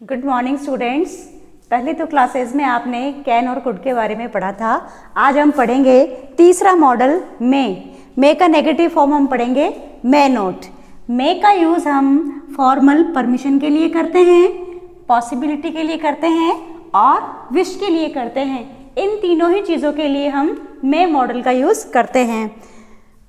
Good morning students. पहले तो classes में आपने कैन और कुड के बारे में पढ़ा था। आज हम पढ़ेंगे तीसरा मॉडल मे का नेगेटिव फॉर्म हम पढ़ेंगे मे नोट। मे का यूज़ हम फॉर्मल परमिशन के लिए करते हैं, पॉसिबिलिटी के लिए करते हैं और विश के लिए करते हैं। इन तीनों ही चीज़ों के लिए हम मे मॉडल का यूज़ करते हैं।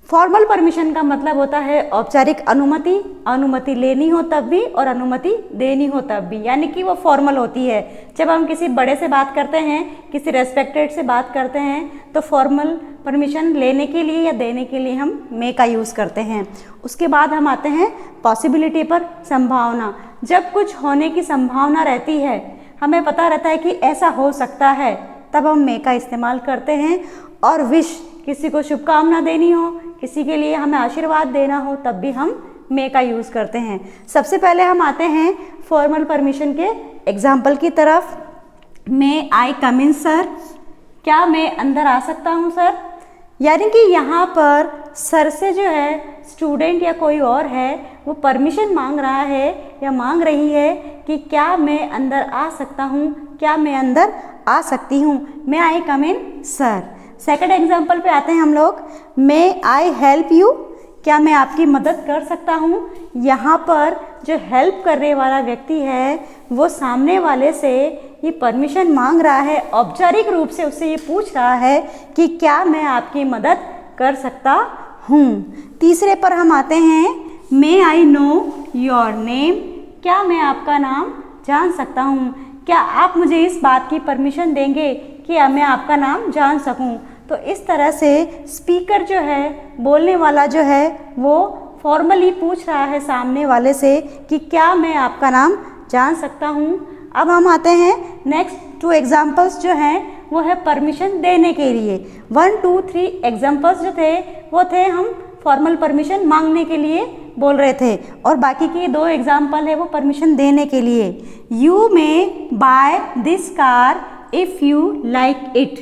फॉर्मल परमिशन का मतलब होता है औपचारिक अनुमति, अनुमति लेनी हो तब भी और अनुमति देनी हो तब भी, यानी कि वो फॉर्मल होती है। जब हम किसी बड़े से बात करते हैं, किसी रेस्पेक्टेड से बात करते हैं, तो फॉर्मल परमिशन लेने के लिए या देने के लिए हम मे का यूज़ करते हैं। उसके बाद हम आते हैं पॉसिबिलिटी पर, संभावना। जब कुछ होने की संभावना रहती है, हमें पता रहता है कि ऐसा हो सकता है, तब हम मे का इस्तेमाल करते हैं। और विश, किसी को शुभकामना देनी हो, किसी के लिए हमें आशीर्वाद देना हो, तब भी हम मे का यूज़ करते हैं। सबसे पहले हम आते हैं फॉर्मल परमिशन के एग्जाम्पल की तरफ। मे आई कम इन सर, क्या मैं अंदर आ सकता हूँ सर? यानी कि यहाँ पर सर से जो है स्टूडेंट या कोई और है वो परमिशन मांग रहा है या मांग रही है कि क्या मैं अंदर आ सकता हूँ, क्या मैं अंदर आ सकती हूँ। मे आई कम इन सर। सेकंड एग्जाम्पल पे आते हैं हम लोग। मे आई हेल्प यू, क्या मैं आपकी मदद कर सकता हूँ? यहाँ पर जो हेल्प करने वाला व्यक्ति है वो सामने वाले से ये परमिशन मांग रहा है, औपचारिक रूप से उससे ये पूछ रहा है कि क्या मैं आपकी मदद कर सकता हूँ। तीसरे पर हम आते हैं, मे आई नो योर नेम, क्या मैं आपका नाम जान सकता हूँ? क्या आप मुझे इस बात की परमिशन देंगे कि मैं आपका नाम जान सकूं? तो इस तरह से स्पीकर जो है, बोलने वाला जो है, वो फॉर्मली पूछ रहा है सामने वाले से कि क्या मैं आपका नाम जान सकता हूं। अब हम आते हैं नेक्स्ट 2 एग्जाम्पल्स जो हैं वो है परमिशन देने के लिए। 1, 2, 3 एग्जाम्पल्स जो थे वो थे हम फॉर्मल परमिशन मांगने के लिए बोल रहे थे, और बाकी के 2 एग्जाम्पल है वो परमिशन देने के लिए। You may buy this car if you like it,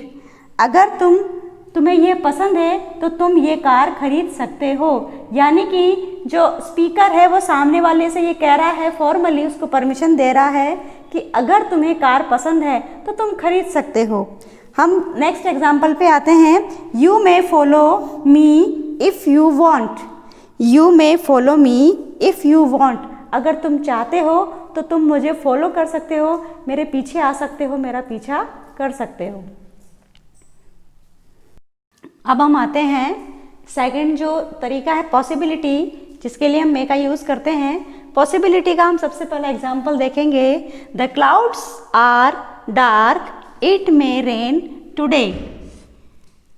अगर तुम्हें ये पसंद है तो तुम ये कार खरीद सकते हो। यानी कि जो स्पीकर है वो सामने वाले से ये कह रहा है, फॉर्मली उसको परमिशन दे रहा है कि अगर तुम्हें कार पसंद है तो तुम खरीद सकते हो। हम नेक्स्ट एग्जाम्पल पे आते हैं। You may follow me if you want, you may follow me if you want, अगर तुम चाहते हो तो तुम मुझे फॉलो कर सकते हो, मेरे पीछे आ सकते हो, मेरा पीछा कर सकते हो। अब हम आते हैं सेकंड जो तरीका है पॉसिबिलिटी, जिसके लिए हम मे का यूज़ करते हैं। पॉसिबिलिटी का हम सबसे पहला एग्जाम्पल देखेंगे। The clouds are dark, it may rain today,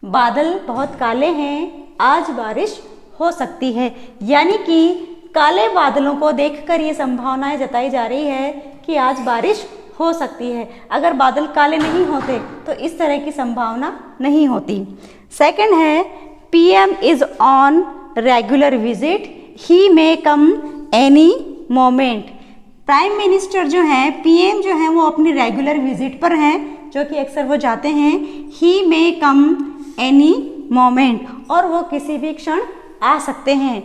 बादल बहुत काले हैं, आज बारिश हो सकती है। यानी कि काले बादलों को देखकर ये संभावनाएं जताई जा रही है कि आज बारिश हो सकती है। अगर बादल काले नहीं होते तो इस तरह की संभावना नहीं होती। सेकंड है, PM is on regular visit, he may come any moment. Prime minister जो हैं, पीएम जो हैं, वो अपनी रेगुलर विजिट पर हैं, जो कि अक्सर वो जाते हैं। ही मे कम एनी मोमेंट, और वो किसी भी क्षण आ सकते हैं।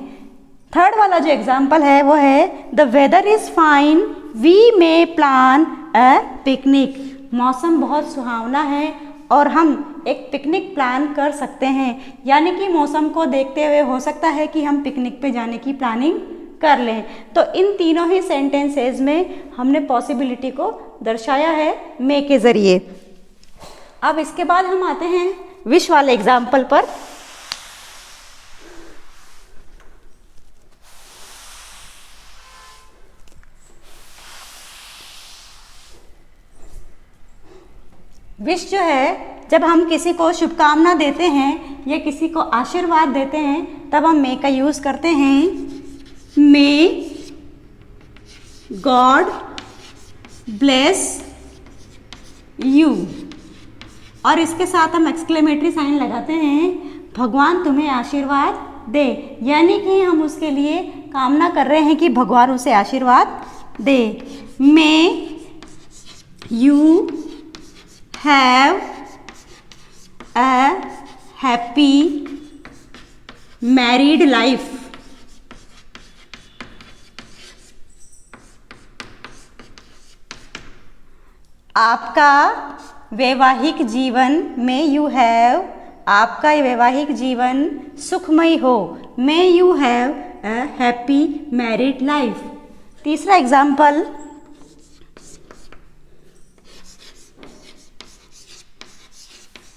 थर्ड वाला जो एग्जाम्पल है वो है, the weather is fine, we may plan a picnic, मौसम बहुत सुहावना है और हम एक पिकनिक प्लान कर सकते हैं। यानी कि मौसम को देखते हुए हो सकता है कि हम पिकनिक पे जाने की प्लानिंग कर लें। तो इन तीनों ही सेंटेंसेस में हमने पॉसिबिलिटी को दर्शाया है मे के ज़रिए। अब इसके बाद हम आते हैं विश वाले एग्जाम्पल पर। विश जो है, जब हम किसी को शुभकामना देते हैं या किसी को आशीर्वाद देते हैं तब हम मे का यूज़ करते हैं। मे गॉड ब्लेस यू, और इसके साथ हम एक्सक्लेमेटरी साइन लगाते हैं, भगवान तुम्हें आशीर्वाद दे। यानी कि हम उसके लिए कामना कर रहे हैं कि भगवान उसे आशीर्वाद दे। May you have a happy married life, आपका वैवाहिक जीवन में यू हैव, आपका वैवाहिक जीवन सुखमय हो, may you have a happy married life. तीसरा example,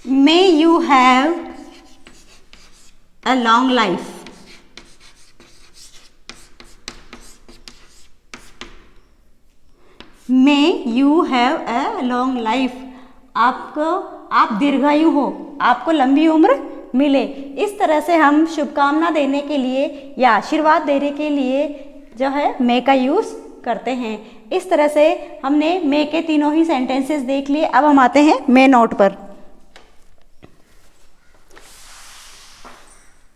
may you have a long life. May you have a long life, आपको, आप दीर्घायु हो, आपको लंबी उम्र मिले। इस तरह से हम शुभकामना देने के लिए या आशीर्वाद देने के लिए जो है मे का यूज़ करते हैं। इस तरह से हमने मे के तीनों ही सेंटेंसेस देख लिए। अब हम आते हैं मे नोट पर।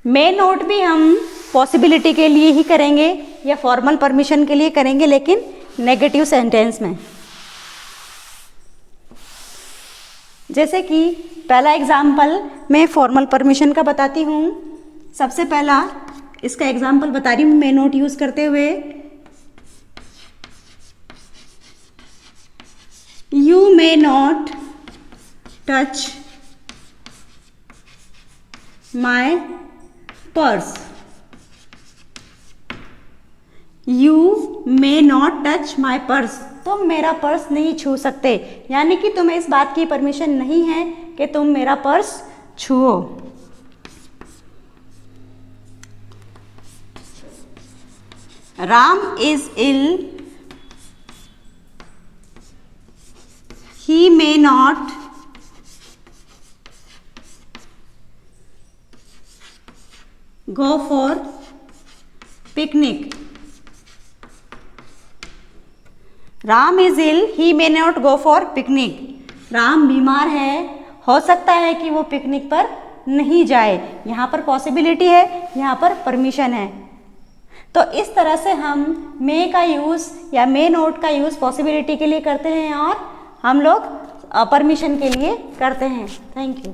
मे नोट भी हम पॉसिबिलिटी के लिए ही करेंगे या फॉर्मल परमिशन के लिए करेंगे, लेकिन नेगेटिव सेंटेंस में। जैसे कि पहला एग्जाम्पल मैं फॉर्मल परमिशन का बताती हूँ। सबसे पहला इसका एग्जाम्पल बता रही हूँ मे नोट यूज करते हुए। You may not touch my purse. You may not touch my purse, तुम मेरा पर्स नहीं छू सकते, यानी कि तुम्हें इस बात की परमिशन नहीं है कि तुम मेरा पर्स छुओ। Ram is ill, he may not go for picnic. Ram is ill, he may not go for picnic. Ram बीमार है, हो सकता है कि वो पिकनिक पर नहीं जाए। यहाँ पर पॉसिबिलिटी है, यहाँ पर परमिशन है। तो इस तरह से हम मे का यूज़ या मे नोट का यूज़ पॉसिबिलिटी के लिए करते हैं और हम लोग परमिशन के लिए करते हैं। Thank you.